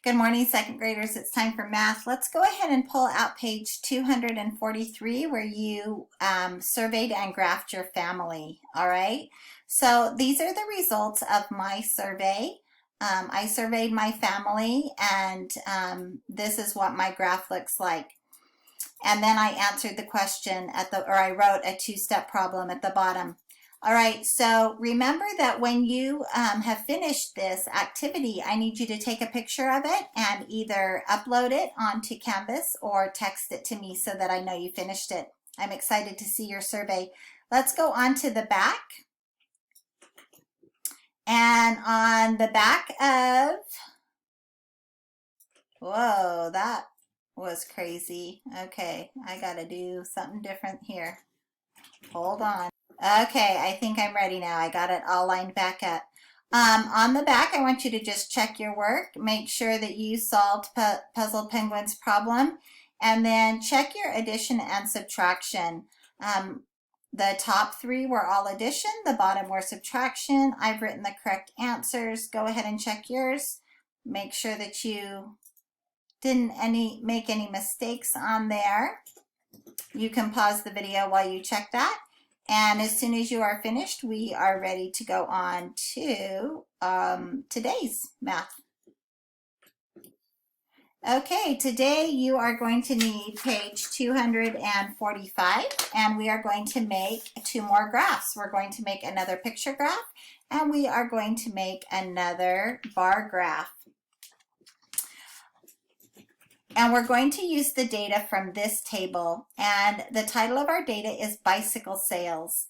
Good morning, second graders. It's time for math. Let's go ahead and pull out page 243 where you surveyed and graphed your family. All right. So these are the results of my survey. I surveyed my family and this is what my graph looks like. And then I answered the question or I wrote a two-step problem at the bottom. All right, so remember that when you have finished this activity, I need you to take a picture of it and either upload it onto Canvas or text it to me so that I know you finished it. I'm excited to see your survey. Let's go on to the back. And on the back of, whoa, that was crazy. Okay, I gotta do something different here. Hold on. Okay, I think I'm ready now. I got it all lined back up. On the back, I want you to just check your work. Make sure that you solved Puzzle Penguin's problem. And then check your addition and subtraction. The top three were all addition. The bottom were subtraction. I've written the correct answers. Go ahead and check yours. Make sure that you didn't make any mistakes on there. You can pause the video while you check that. And as soon as you are finished, we are ready to go on to today's math. Okay, today you are going to need page 245, and we are going to make two more graphs. We're going to make another picture graph, and we are going to make another bar graph. And we're going to use the data from this table, and the title of our data is bicycle sales.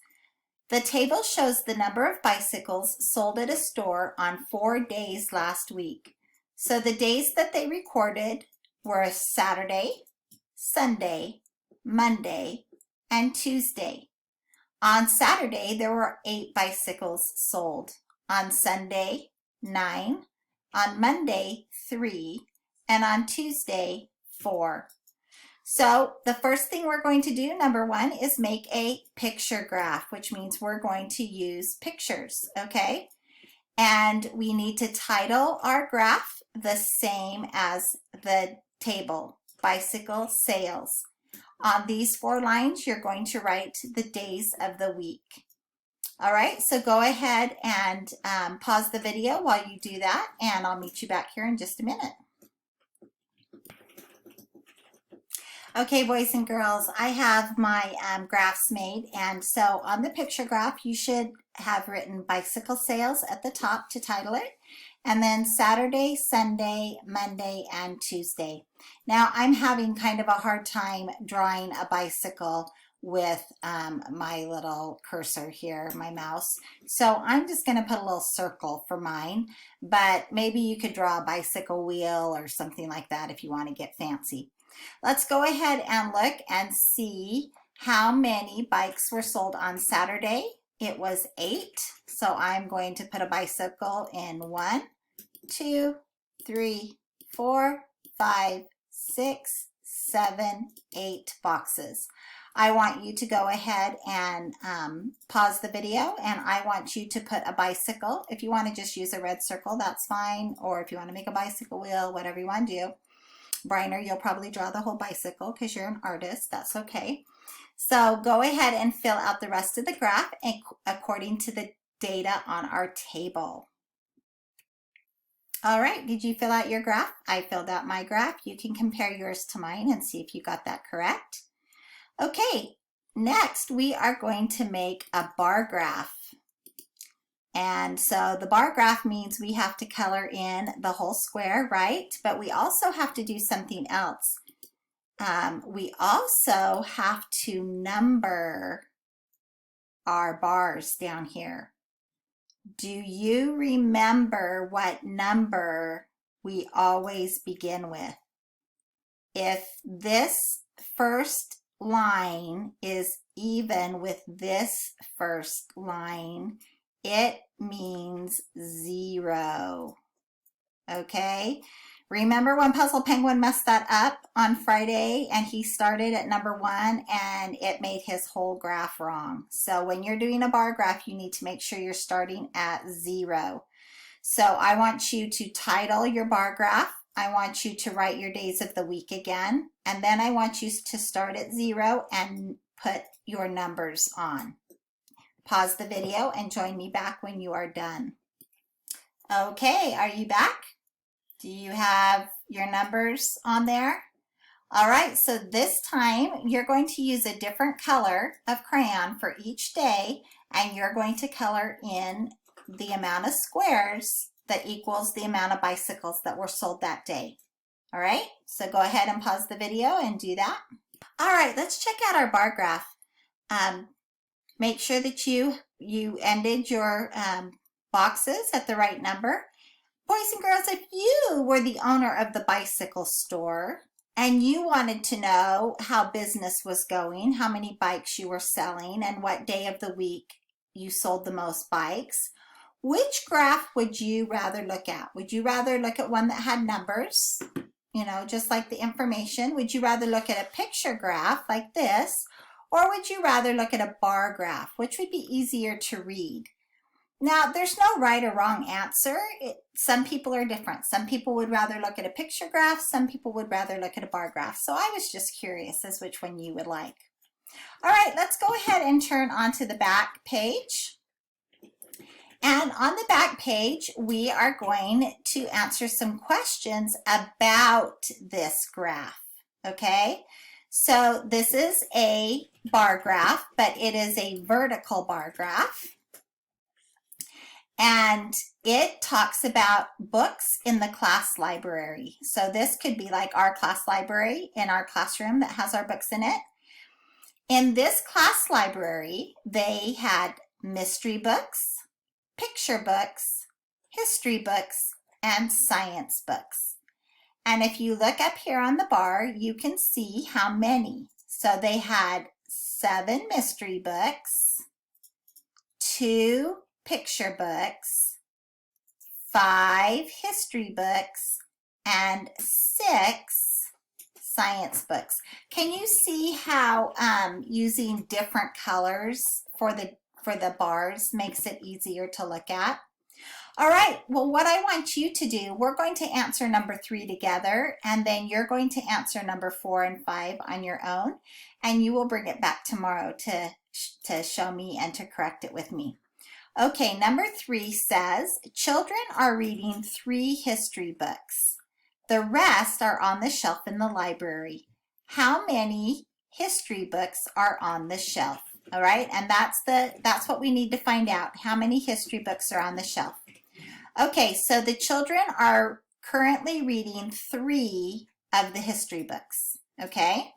The table shows the number of bicycles sold at a store on 4 days last week. So the days that they recorded were Saturday, Sunday, Monday, and Tuesday. On Saturday, there were 8 bicycles sold. On Sunday, 9. On Monday, 3. And on Tuesday, 4. So the first thing we're going to do, number 1, is make a picture graph, which means we're going to use pictures, okay? And we need to title our graph the same as the table, bicycle sales. On these 4 lines, you're going to write the days of the week. All right, so go ahead and pause the video while you do that, and I'll meet you back here in just a minute. Okay, boys and girls, I have my graphs made, and so on the picture graph, you should have written bicycle sales at the top to title it, and then Saturday, Sunday, Monday, and Tuesday. Now, I'm having kind of a hard time drawing a bicycle with my little cursor here, my mouse. So I'm just going to put a little circle for mine, but maybe you could draw a bicycle wheel or something like that if you want to get fancy. Let's go ahead and look and see how many bikes were sold on Saturday. It was 8, so I'm going to put a bicycle in 1, 2, 3, 4, 5, 6, 7, 8 boxes. I want you to go ahead and pause the video, and I want you to put a bicycle. If you want to just use a red circle, that's fine, or if you want to make a bicycle wheel, whatever you want to do. Briner, you'll probably draw the whole bicycle because you're an artist. That's okay. So go ahead and fill out the rest of the graph according to the data on our table. All right, did you fill out your graph? I filled out my graph. You can compare yours to mine and see if you got that correct. Okay, next we are going to make a bar graph. And so the bar graph means we have to color in the whole square, right? But we also have to do something else. We also have to number our bars down here. Do you remember what number we always begin with? If this first line is even with this first line, it means 0, okay? Remember when Puzzle Penguin messed that up on Friday and he started at number 1 and it made his whole graph wrong. So when you're doing a bar graph, you need to make sure you're starting at 0. So I want you to title your bar graph I want you to write your days of the week again, and then I want you to start at 0 and put your numbers on. Pause the video and join me back when you are done. Okay, are you back? Do you have your numbers on there? All right, so this time you're going to use a different color of crayon for each day, and you're going to color in the amount of squares that equals the amount of bicycles that were sold that day. All right, so go ahead and pause the video and do that. All right, let's check out our bar graph. Make sure that you ended your boxes at the right number. Boys and girls, if you were the owner of the bicycle store and you wanted to know how business was going, how many bikes you were selling, and what day of the week you sold the most bikes, which graph would you rather look at? Would you rather look at one that had numbers, you know, just like the information? Would you rather look at a picture graph like this, or would you rather look at a bar graph, which would be easier to read? Now, there's no right or wrong answer. Some people are different. Some people would rather look at a picture graph. Some people would rather look at a bar graph. So I was just curious as which one you would like. All right, let's go ahead and turn onto the back page. And on the back page, we are going to answer some questions about this graph, okay? So this is a bar graph, but it is a vertical bar graph. And it talks about books in the class library. So this could be like our class library in our classroom that has our books in it. In this class library, they had mystery books, picture books, history books, and science books. And if you look up here on the bar, you can see how many. So they had 7 mystery books, 2 picture books, 5 history books, and 6 science books. Can you see how using different colors for the bars makes it easier to look at? All right, well, what I want you to do, we're going to answer number 3 together, and then you're going to answer number 4 and 5 on your own, and you will bring it back tomorrow to show me and to correct it with me. Okay, number 3 says, children are reading 3 history books. The rest are on the shelf in the library. How many history books are on the shelf? All right, and that's what we need to find out. How many history books are on the shelf? Okay, so the children are currently reading 3 of the history books, okay?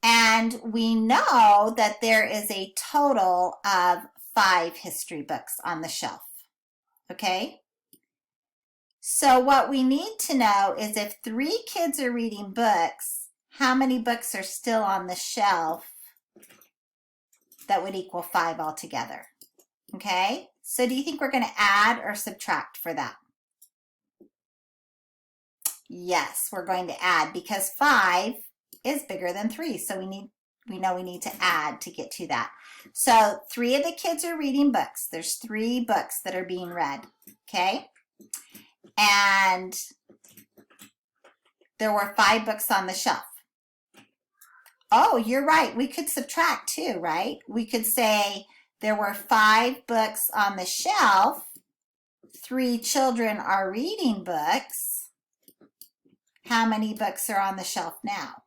And we know that there is a total of 5 history books on the shelf, okay? So what we need to know is if 3 kids are reading books, how many books are still on the shelf that would equal 5 altogether, okay? So do you think we're going to add or subtract for that? Yes, we're going to add because 5 is bigger than 3, so we know we need to add to get to that. So 3 of the kids are reading books. There's 3 books that are being read, okay? And there were 5 books on the shelf. Oh, you're right. We could subtract too, right? We could say there were 5 books on the shelf. 3 children are reading books. How many books are on the shelf now?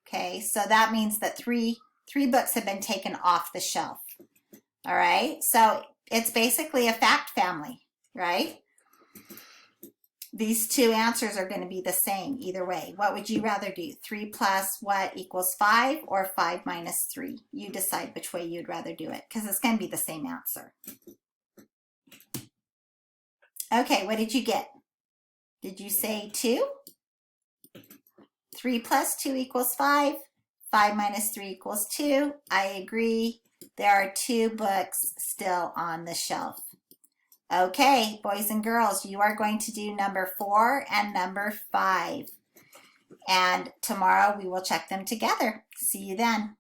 Okay, so that means that three books have been taken off the shelf. All right, so it's basically a fact family, right? These 2 answers are going to be the same either way. What would you rather do? 3 plus what equals 5 or 5 minus 3? You decide which way you'd rather do it because it's going to be the same answer. Okay, what did you get? Did you say 2? 3 plus 2 equals 5. 5 minus 3 equals 2. I agree. There are 2 books still on the shelf. Okay, boys and girls, you are going to do number 4 and number 5. And tomorrow we will check them together. See you then.